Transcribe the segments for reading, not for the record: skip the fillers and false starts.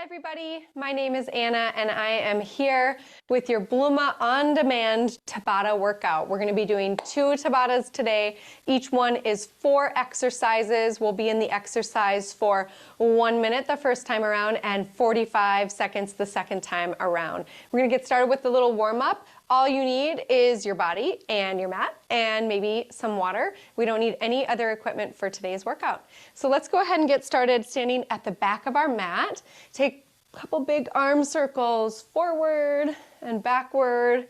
Everybody, my name is Anna and I am here with your Blooma on-demand Tabata workout. We're going to be doing 2 Tabatas today. Each one is 4 exercises. We'll be in the exercise for 1 minute the first time around and 45 seconds the second time around. We're going to get started with the little warm-up. All you need is your body and your mat and maybe some water. We don't need any other equipment for today's workout. So let's go ahead and get started standing at the back of our mat. Take a couple big arm circles forward and backward.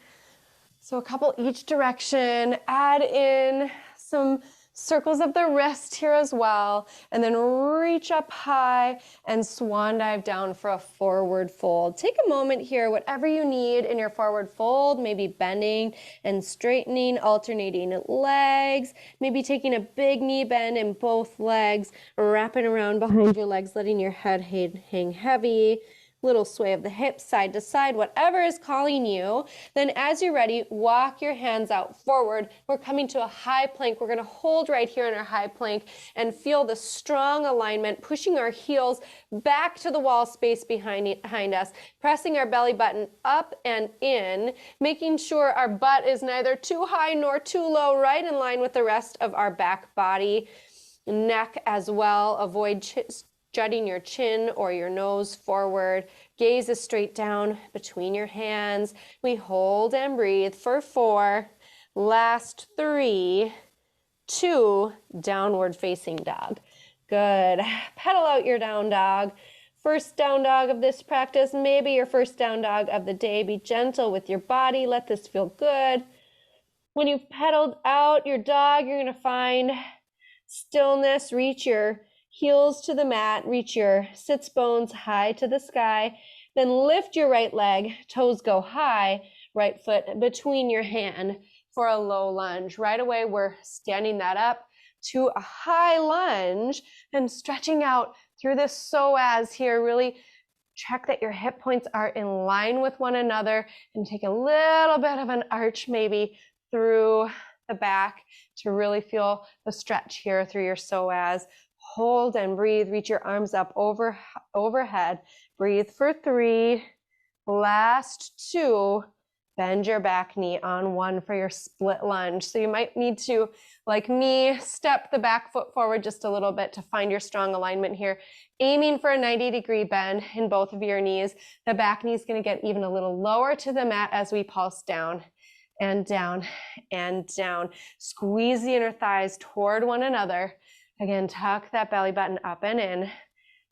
So a couple each direction. Add in some circles of the wrist here as well, and then reach up high and swan dive down for a forward fold. Take a moment here, whatever you need in your forward fold, maybe bending and straightening, alternating legs, maybe taking a big knee bend in both legs, wrapping around behind your legs, letting your head hang heavy. Little sway of the hips side to side, whatever is calling you. Then as you're ready, walk your hands out forward. We're coming to a high plank. We're going to hold right here in our high plank and feel the strong alignment, pushing our heels back to the wall space behind us, pressing our belly button up and in, making sure our butt is neither too high nor too low, right in line with the rest of our back body. Neck as well. Avoid jutting your chin or your nose forward. Gaze is straight down between your hands. We hold and breathe for 4. Last 3, 2, downward facing dog. Good. Pedal out your down dog. First down dog of this practice, maybe your first down dog of the day. Be gentle with your body. Let this feel good. When you've pedaled out your dog, you're going to find stillness. Reach your heels to the mat, reach your sits bones high to the sky, then lift your right leg, toes go high, right foot between your hand for a low lunge. Right away, we're standing that up to a high lunge and stretching out through the psoas here. Really check that your hip points are in line with one another and take a little bit of an arch maybe through the back to really feel the stretch here through your psoas. Hold and breathe. Reach your arms up overhead. Breathe for 3. Last 2. Bend your back knee on 1 for your split lunge. So you might need to, like me, step the back foot forward just a little bit to find your strong alignment here. Aiming for a 90-degree bend in both of your knees. The back knee is going to get even a little lower to the mat as we pulse down and down and down. Squeeze the inner thighs toward one another. Again, tuck that belly button up and in.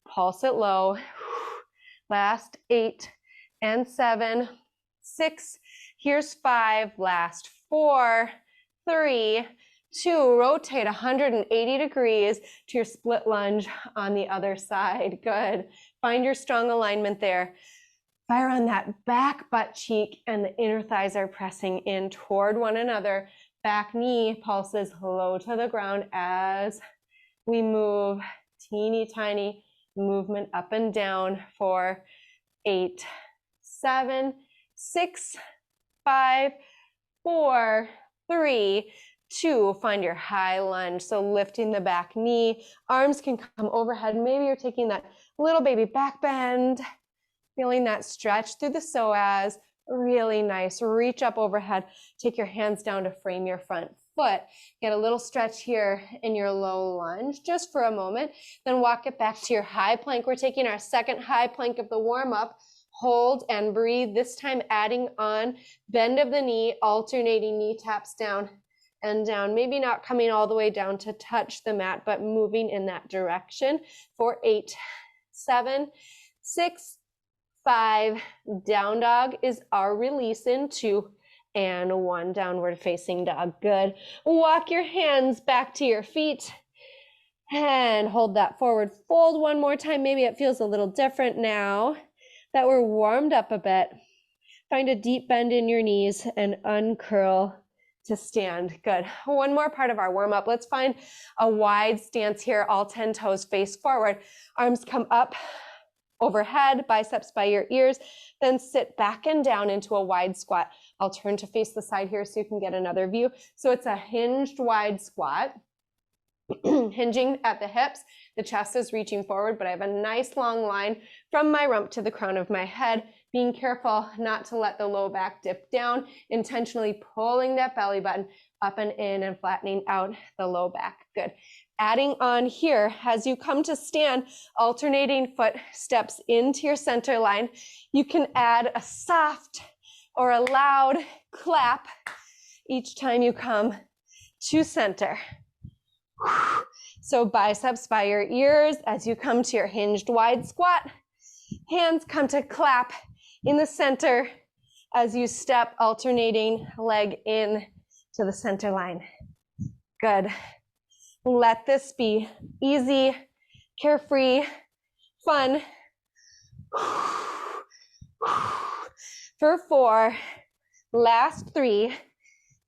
Pulse it low. Last 8 and 7, 6. Here's 5. Last 4, 3, 2. Rotate 180 degrees to your split lunge on the other side. Good. Find your strong alignment there. Fire on that back butt cheek and the inner thighs are pressing in toward one another. Back knee pulses low to the ground as we move, teeny tiny movement up and down for 8, 7, 6, 5, 4, 3, 2. Find your high lunge. So lifting the back knee, arms can come overhead. Maybe you're taking that little baby back bend, feeling that stretch through the psoas. Really nice. Reach up overhead. Take your hands down to frame your front foot. Get a little stretch here in your low lunge just for a moment. Then walk it back to your high plank. We're taking our second high plank of the warm-up. Hold and breathe. This time adding on bend of the knee, alternating knee taps down and down. Maybe not coming all the way down to touch the mat, but moving in that direction for 8, 7, 6, 5. Down dog is our release in 2. And 1. Downward facing dog. Good. Walk your hands back to your feet and hold that forward fold one more time. Maybe it feels a little different now that we're warmed up a bit. Find a deep bend in your knees and uncurl to stand. Good. One more part of our warm up. Let's find a wide stance here. All 10 toes face forward. Arms come up overhead, biceps by your ears, then sit back and down into a wide squat. I'll turn to face the side here so you can get another view. So it's a hinged wide squat. Hinging at the hips, the chest is reaching forward, but I have a nice long line from my rump to the crown of my head, being careful not to let the low back dip down, intentionally pulling that belly button up and in and flattening out the low back. Good. Adding on here, as you come to stand, alternating foot steps into your center line, you can add a soft or a loud clap each time you come to center. So biceps by your ears as you come to your hinged wide squat. Hands come to clap in the center as you step, alternating leg in to the center line. Good. Let this be easy, carefree, fun. For 4, last 3,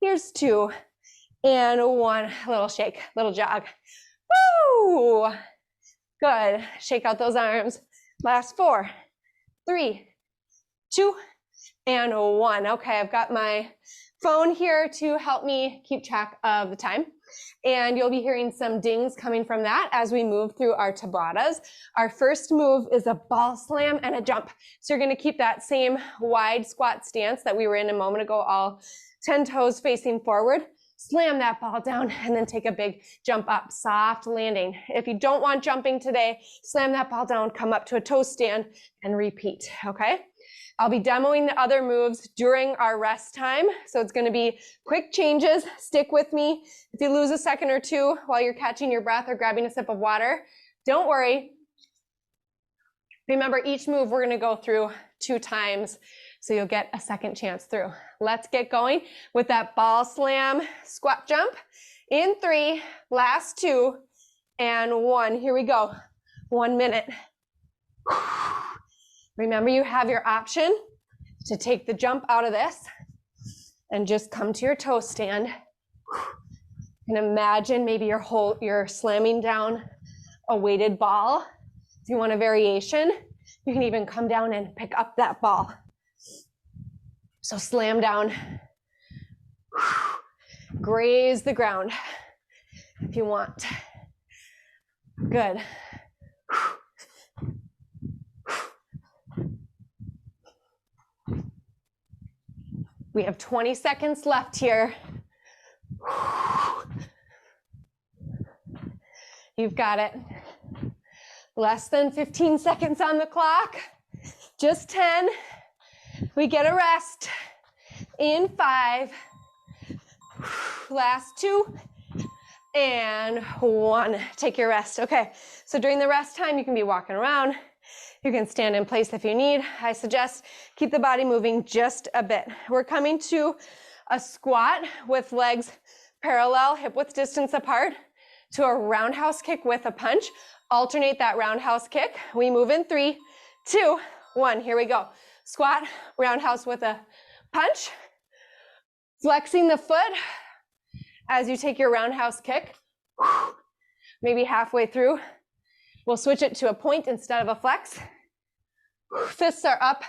here's 2, and 1, little shake, little jog. Woo! Good, shake out those arms. Last 4, 3, 2, and 1. Okay, I've got my phone here to help me keep track of the time. And you'll be hearing some dings coming from that as we move through our Tabatas. Our first move is a ball slam and a jump. So you're gonna keep that same wide squat stance that we were in a moment ago, all 10 toes facing forward. Slam that ball down and then take a big jump up, soft landing. If you don't want jumping today, slam that ball down, come up to a toe stand and repeat, okay? I'll be demoing the other moves during our rest time. So it's gonna be quick changes, stick with me. If you lose a second or two while you're catching your breath or grabbing a sip of water, don't worry. Remember, each move we're gonna go through 2 times, so you'll get a second chance through. Let's get going with that ball slam squat jump. In 3, last 2, and 1. Here we go, 1 minute. Remember, you have your option to take the jump out of this and just come to your toe stand. And imagine maybe you're slamming down a weighted ball. If you want a variation, you can even come down and pick up that ball. So slam down, graze the ground if you want. Good. We have 20 seconds left here. You've got it. Less than 15 seconds on the clock. Just 10. We get a rest. In 5. Last 2. And 1. Take your rest. Okay, so during the rest time, you can be walking around. You can stand in place if you need. I suggest keep the body moving just a bit. We're coming to a squat with legs parallel, hip width distance apart, to a roundhouse kick with a punch. Alternate that roundhouse kick. We move in 3, 2, 1. Here we go. Squat, roundhouse with a punch. Flexing the foot as you take your roundhouse kick. Maybe halfway through, we'll switch it to a point instead of a flex. Fists are up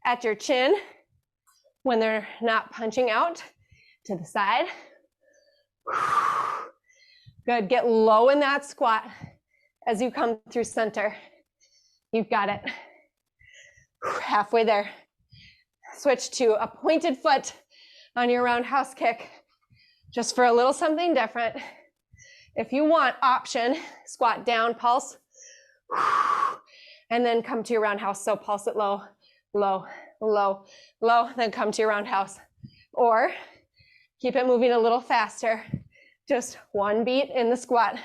at your chin when they're not punching out to the side. Good, get low in that squat as you come through center. You've got it. Halfway there. Switch to a pointed foot on your roundhouse kick, just for a little something different. If you want, option, squat down, pulse, and then come to your roundhouse. So pulse it low, low, low, low, then come to your roundhouse. Or keep it moving a little faster. Just 1 beat in the squat,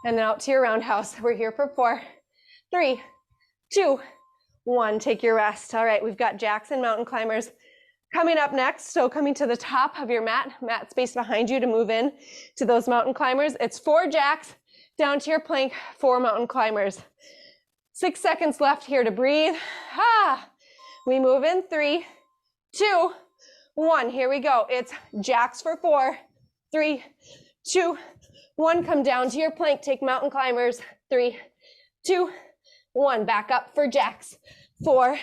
and then out to your roundhouse. We're here for 4, 3, 2, 1. Take your rest. All right, we've got jacks and mountain climbers coming up next. So coming to the top of your mat space behind you to move in to those mountain climbers. It's 4 jacks down to your plank, 4 mountain climbers. 6 seconds left here to breathe. We move in 3, 2, 1. Here we go. It's jacks for 4, 3, 2, 1. Come down to your plank. Take mountain climbers. 3, 2, 1. Back up for jacks. 4,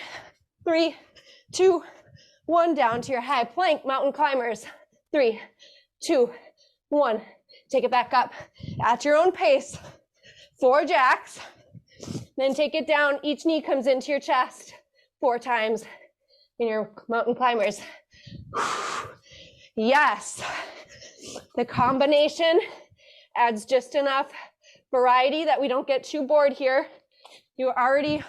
3, 2, 1. Down to your high plank. Mountain climbers. 3, 2, 1. Take it back up at your own pace. 4 jacks. Then take it down. Each knee comes into your chest 4 times in your mountain climbers. Yes. The combination adds just enough variety that we don't get too bored here. You're already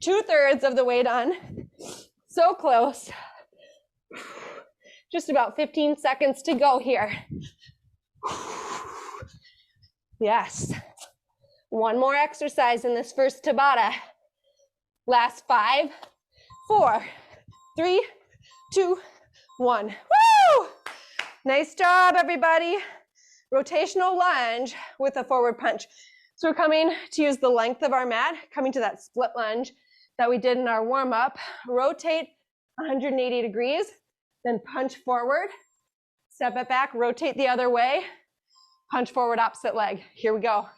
2/3 of the way done. So close. Just about 15 seconds to go here. Yes. One more exercise in this first Tabata. Last 5, 4, 3, 2, 1. Woo! Nice job, everybody. Rotational lunge with a forward punch. So we're coming to use the length of our mat, coming to that split lunge that we did in our warm-up. Rotate 180 degrees, then punch forward. Step it back, rotate the other way. Punch forward, opposite leg. Here we go.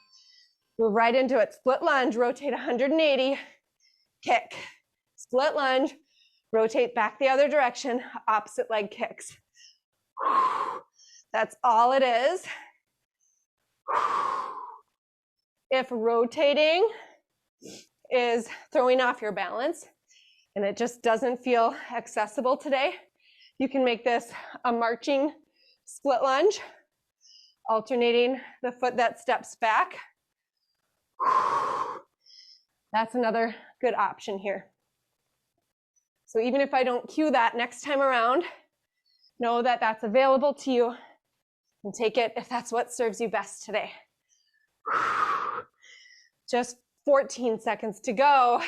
Move right into it. Split lunge, rotate 180, kick. Split lunge, rotate back the other direction, opposite leg kicks. That's all it is. If rotating is throwing off your balance and it just doesn't feel accessible today, you can make this a marching split lunge, alternating the foot that steps back. That's another good option here. So even if I don't cue that next time around, know that that's available to you and take it if that's what serves you best today. Just 14 seconds to go.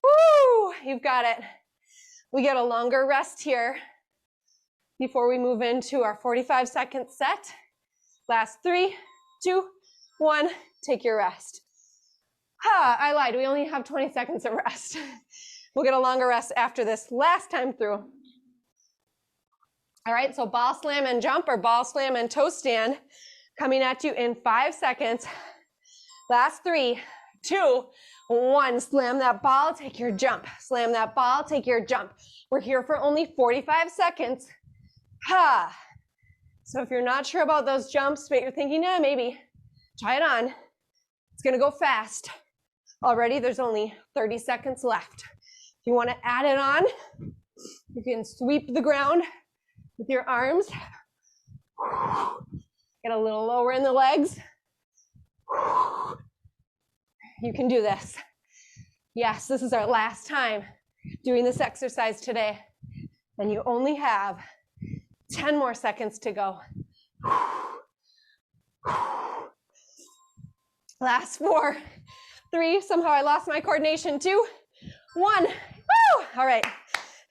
Woo! You've got it. We get a longer rest here before we move into our 45-second set. Last 3, 2, 1, take your rest. I lied, we only have 20 seconds of rest. We'll get a longer rest after this last time through. All right, so ball slam and jump or ball slam and toe stand coming at you in 5 seconds. Last 3, 2, 1. Slam that ball, take your jump. Slam that ball, take your jump. We're here for only 45 seconds. So if you're not sure about those jumps, but you're thinking, yeah, maybe, try it on. It's gonna go fast. Already there's only 30 seconds left. If you wanna add it on, you can sweep the ground with your arms. Get a little lower in the legs. You can do this. Yes, this is our last time doing this exercise today. And you only have 10 more seconds to go. Last 4, 3, somehow I lost my coordination, 2, 1. Woo! All right,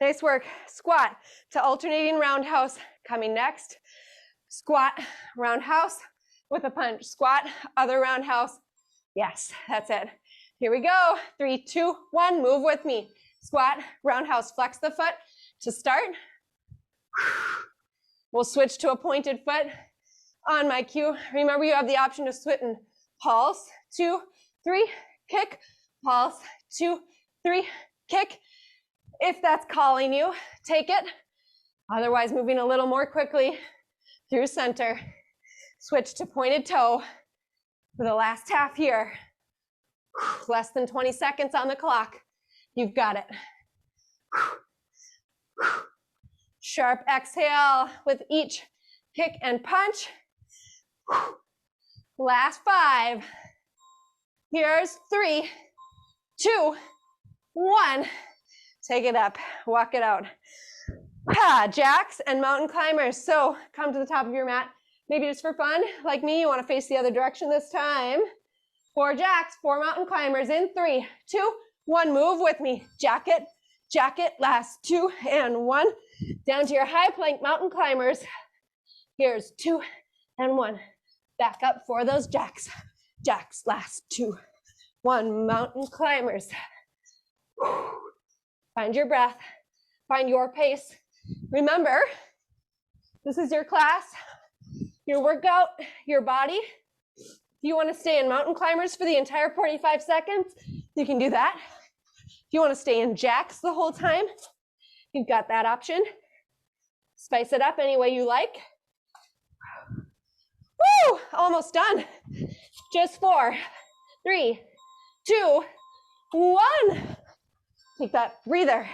nice work. Squat to alternating roundhouse coming next. Squat, roundhouse with a punch. Squat, other roundhouse. Yes, that's it. Here we go. 3, 2, 1, move with me. Squat, roundhouse, flex the foot to start. We'll switch to a pointed foot on my cue. Remember, you have the option to switch and pulse. 2, 3, kick, pulse. 2, 3, kick. If that's calling you, take it. Otherwise, moving a little more quickly through center. Switch to pointed toe for the last half here. Less than 20 seconds on the clock. You've got it. Sharp exhale with each kick and punch. Last 5. Here's 3, 2, 1. Take it up, walk it out. Jacks and mountain climbers. So come to the top of your mat. Maybe just for fun, like me, you want to face the other direction this time. 4 jacks, 4 mountain climbers in 3, 2, 1. Move with me. Jack it, last 2 and 1. Down to your high plank mountain climbers. Here's 2 and 1. Back up for those jacks. Jacks, last 2, 1. Mountain climbers. Find your breath, find your pace. Remember, this is your class, your workout, your body. If you want to stay in mountain climbers for the entire 45 seconds, you can do that. If you want to stay in jacks the whole time, you've got that option. Spice it up any way you like. Woo! Almost done. Just 4, 3, 2, 1. Take that breather.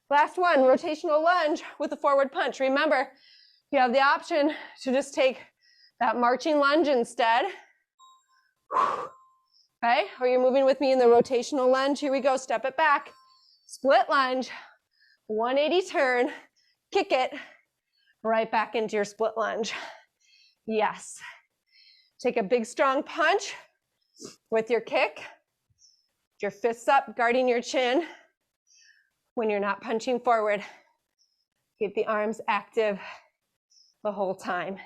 Last one, rotational lunge with a forward punch. Remember, you have the option to just take that marching lunge instead. Okay, or you're moving with me in the rotational lunge. Here we go, step it back. Split lunge, 180 turn, kick it, right back into your split lunge. Yes. Take a big strong punch with your kick. Your fists up, guarding your chin. When you're not punching forward, keep the arms active the whole time.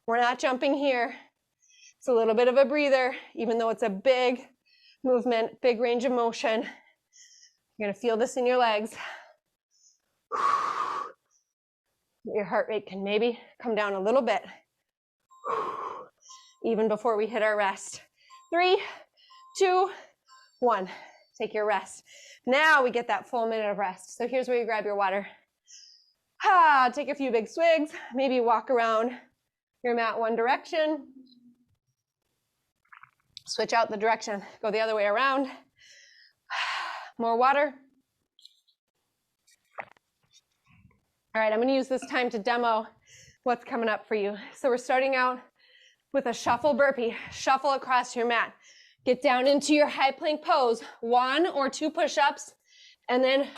We're not jumping here. It's a little bit of a breather, even though it's a big movement, big range of motion. You're gonna feel this in your legs. Your heart rate can maybe come down a little bit, even before we hit our rest. 3, 2, 1. Take your rest. Now we get that full minute of rest. So here's where you grab your water. Take a few big swigs, maybe walk around your mat one direction. Switch out the direction, go the other way around. More water. All right, I'm gonna use this time to demo what's coming up for you. So we're starting out with a shuffle burpee. Shuffle across your mat. Get down into your high plank pose. 1 or 2 push-ups, and then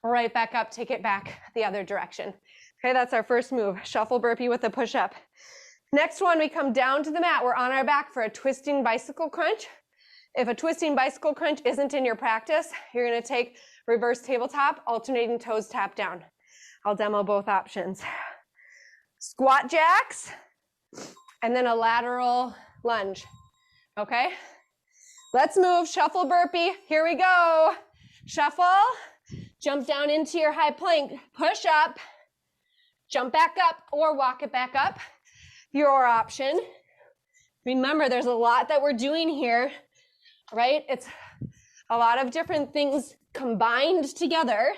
right back up, take it back the other direction. Okay, that's our first move, shuffle burpee with a push-up. Next one, we come down to the mat. We're on our back for a twisting bicycle crunch. If a twisting bicycle crunch isn't in your practice, you're gonna take reverse tabletop, alternating toes tap down. I'll demo both options. Squat jacks, and then a lateral lunge, okay? Let's move, shuffle burpee, here we go. Shuffle, jump down into your high plank, push up, jump back up or walk it back up, your option. Remember, there's a lot that we're doing here, right? It's a lot of different things combined together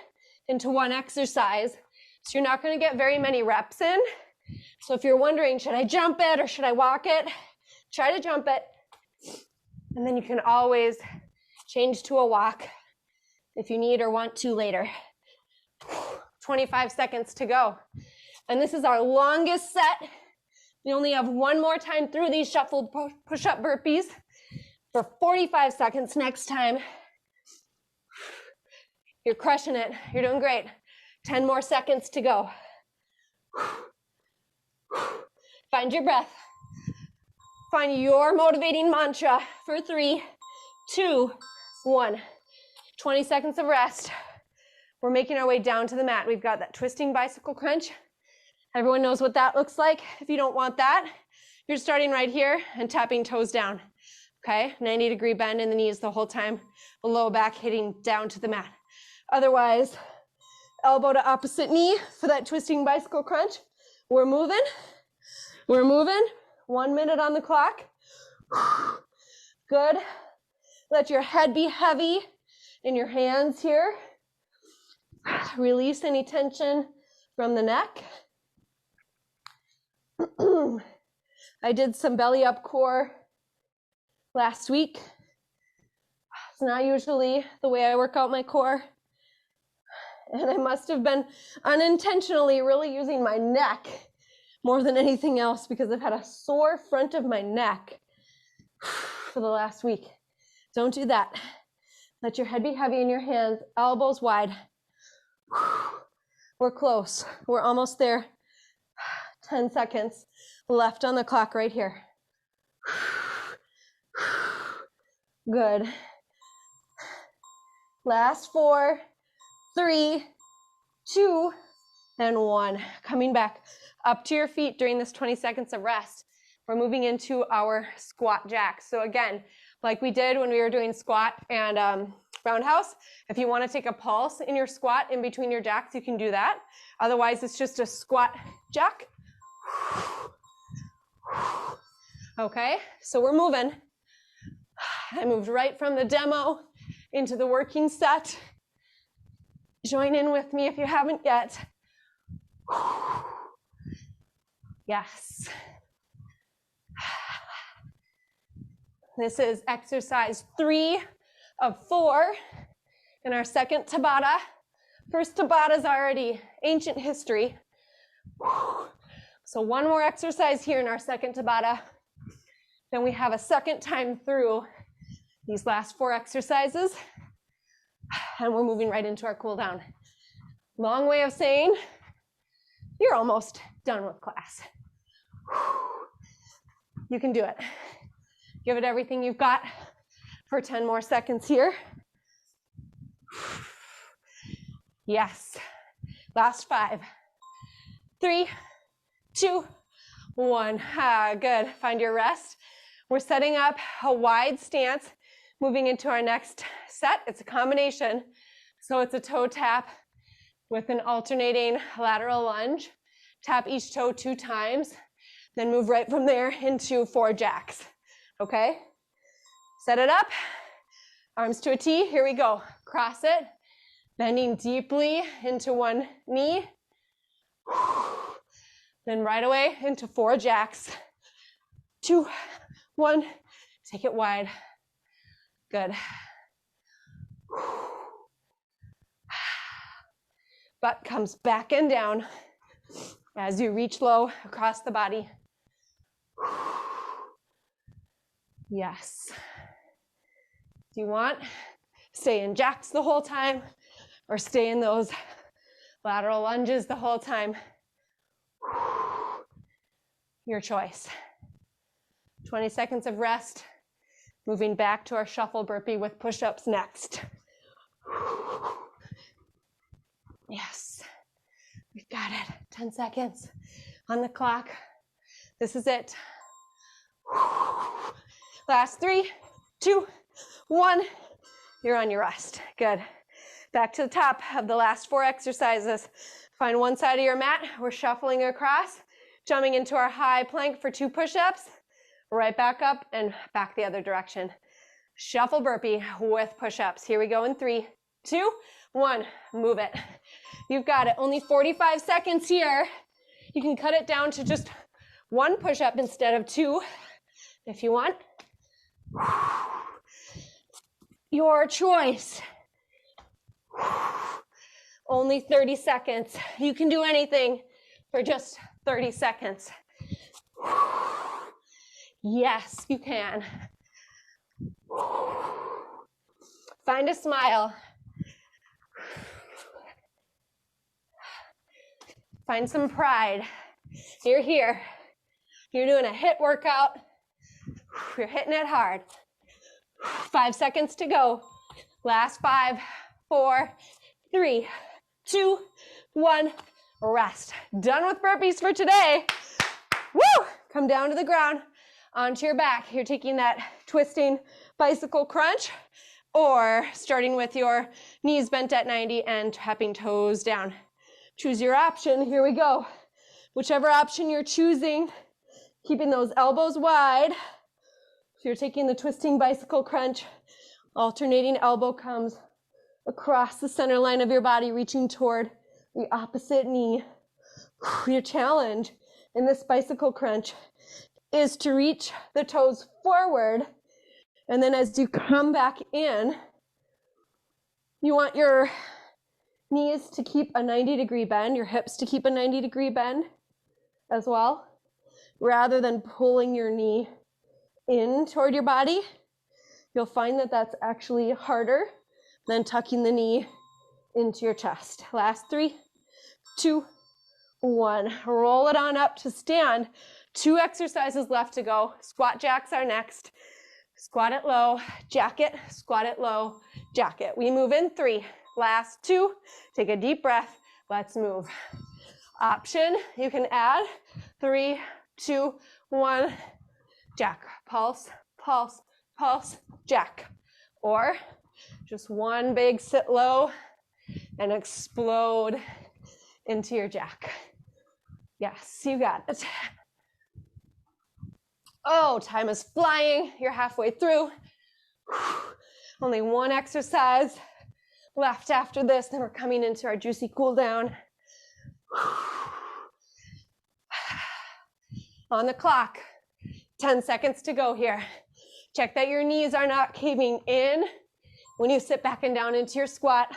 into one exercise. So you're not gonna get very many reps in. So if you're wondering, should I jump it or should I walk it? Try to jump it. And then you can always change to a walk if you need or want to later. 25 seconds to go. And this is our longest set. We only have one more time through these shuffle push-up burpees for 45 seconds next time. You're crushing it. You're doing great. 10 more seconds to go. Find your breath. Find your motivating mantra for 3, 2, 1. 20 seconds of rest. We're making our way down to the mat. We've got that twisting bicycle crunch. Everyone knows what that looks like. If you don't want that, you're starting right here and tapping toes down. Okay, 90-degree bend in the knees the whole time. The low back hitting down to the mat. Otherwise, elbow to opposite knee for that twisting bicycle crunch. We're moving. We're moving. 1 minute on the clock. Good. Let your head be heavy in your hands here. Release any tension from the neck. I did some belly up core last week. It's not usually the way I work out my core. And I must have been unintentionally really using my neck more than anything else because I've had a sore front of my neck for the last week. Don't do that. Let your head be heavy in your hands, elbows wide. We're close. We're almost there. 10 seconds left on the clock right here. Good. Last 4, 3, 2, and 1. Coming back up to your feet during this 20 seconds of rest. We're moving into our squat jacks. So again, like we did when we were doing squat and roundhouse, if you want to take a pulse in your squat in between your jacks, you can do that. Otherwise, it's just a squat jack. Okay, so we're moving. I moved right from the demo into the working set. Join in with me if you haven't yet. Yes. This is exercise 3 of 4 in our second Tabata. First Tabata is already ancient history. So one more exercise here in our second Tabata. Then we have a second time through these last 4 exercises. And we're moving right into our cool down. Long way of saying you're almost done with class. You can do it. Give it everything you've got for 10 more seconds here. Yes. Last 5. 3, 2, 1. Good. Find your rest. We're setting up a wide stance, moving into our next set. It's a combination. So it's a toe tap with an alternating lateral lunge. Tap each toe 2 times, then move right from there into 4 jacks. Okay? Set it up. Arms to a T. Here we go. Cross it. Bending deeply into one knee. Then right away into 4 jacks. 2, 1. Take it wide. Good. Butt comes back and down as you reach low across the body. Yes. Do you want stay in jacks the whole time or stay in those lateral lunges the whole time? Your choice. 20 seconds of rest. Moving back to our shuffle burpee with push-ups next. Yes. We've got it. 10 seconds on the clock. This is it. Last 3, 2, 1. You're on your rest. Good. Back to the top of the last 4 exercises. Find one side of your mat. We're shuffling across, jumping into our high plank for 2 push-ups. Right back up and back the other direction. Shuffle burpee with push-ups. Here we go in 3, 2, 1. Move it. You've got it. Only 45 seconds here. You can cut it down to just 1 push-up instead of 2 if you want. Your choice. Only 30 seconds. You can do anything for just 30 seconds. Yes, you can. Find a smile. Find some pride. You're here. You're doing a HIIT workout. You're hitting it hard. 5 seconds to go. Last 5, 4, 3, 2, 1. Rest. Done with burpees for today. Woo! Come down to the ground, onto your back. You're taking that twisting bicycle crunch, or starting with your knees bent at 90 and tapping toes down. Choose your option. Here we go. Whichever option you're choosing, keeping those elbows wide. So you're taking the twisting bicycle crunch, alternating elbow comes across the center line of your body, reaching toward the opposite knee. Your challenge in this bicycle crunch is to reach the toes forward, and then as you come back in, you want your knees to keep a 90-degree bend, your hips to keep a 90-degree bend as well, rather than pulling your knee in toward your body. You'll find that that's actually harder than tucking the knee into your chest. Last 3, 2, 1. Roll it on up to stand. 2 exercises left to go. Squat jacks are next. Squat it low, jack it, squat it low, jack it. We move in 3. Last 2. Take a deep breath. Let's move. Option, you can add 3, 2, 1. Jack, pulse, pulse, pulse, jack. Or just one big sit low and explode into your jack. Yes, you got it. Oh, time is flying. You're halfway through. Only 1 exercise left after this, then we're coming into our juicy cool down. On the clock, 10 seconds to go here. Check that your knees are not caving in when you sit back and down into your squat.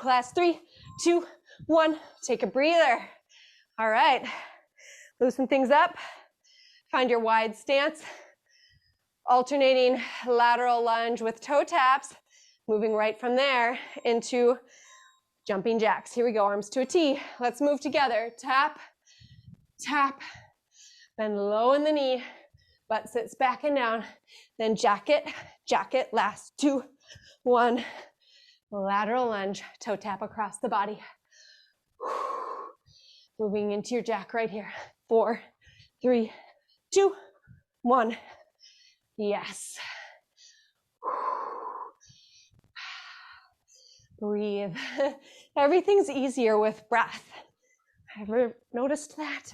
Last 3, 2, 1. Take a breather. All right. Loosen things up. Find your wide stance. Alternating lateral lunge with toe taps. Moving right from there into jumping jacks. Here we go, arms to a T. Let's move together. Tap, tap. Bend low in the knee. Butt sits back and down. Then jack it, jack it. Last 2, 1. Lateral lunge, toe tap across the body. Moving into your jack right here. 4, 3, 2, 1. Yes. Breathe. Everything's easier with breath. Ever noticed that?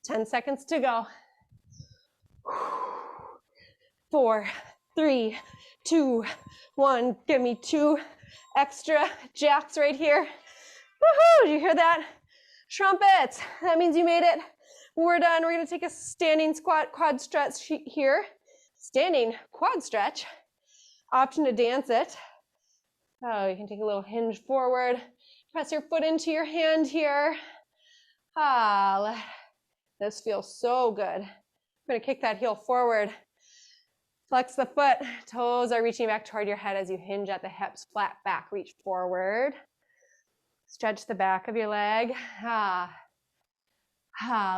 10 seconds to go. 4, 3, 2, 1. Give me 2 extra jacks right here. Woohoo! Did you hear that? Trumpets. That means you made it. We're done. We're going to take a standing squat quad stretch here. Standing quad stretch. Option to dance it. Oh, you can take a little hinge forward. Press your foot into your hand here. This feels so good. I'm going to kick that heel forward. Flex the foot. Toes are reaching back toward your head as you hinge at the hips. Flat back, reach forward. Stretch the back of your leg.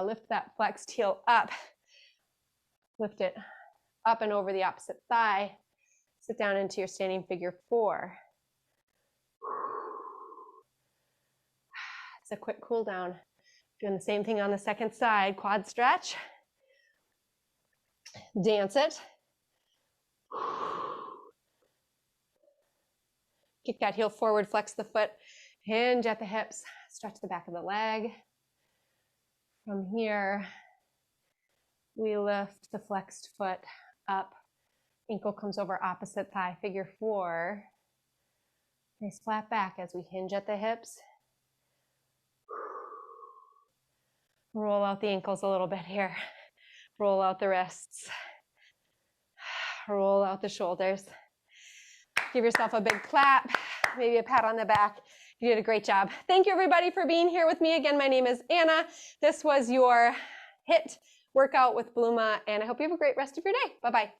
Lift that flexed heel up. Lift it up and over the opposite thigh. Sit down into your standing figure 4. It's a quick cool down. Doing the same thing on the second side. Quad stretch. Dance it. Kick that heel forward, flex the foot, hinge at the hips, stretch the back of the leg. From here, we lift the flexed foot up. Ankle comes over opposite thigh, figure 4. Nice flat back as we hinge at the hips. Roll out the ankles a little bit here. Roll out the wrists. Roll out the shoulders. Give yourself a big clap, maybe a pat on the back. You did a great job. Thank you everybody for being here with me. Again, my name is Anna. This was your HIIT workout with Blooma, and I hope you have a great rest of your day. Bye-bye.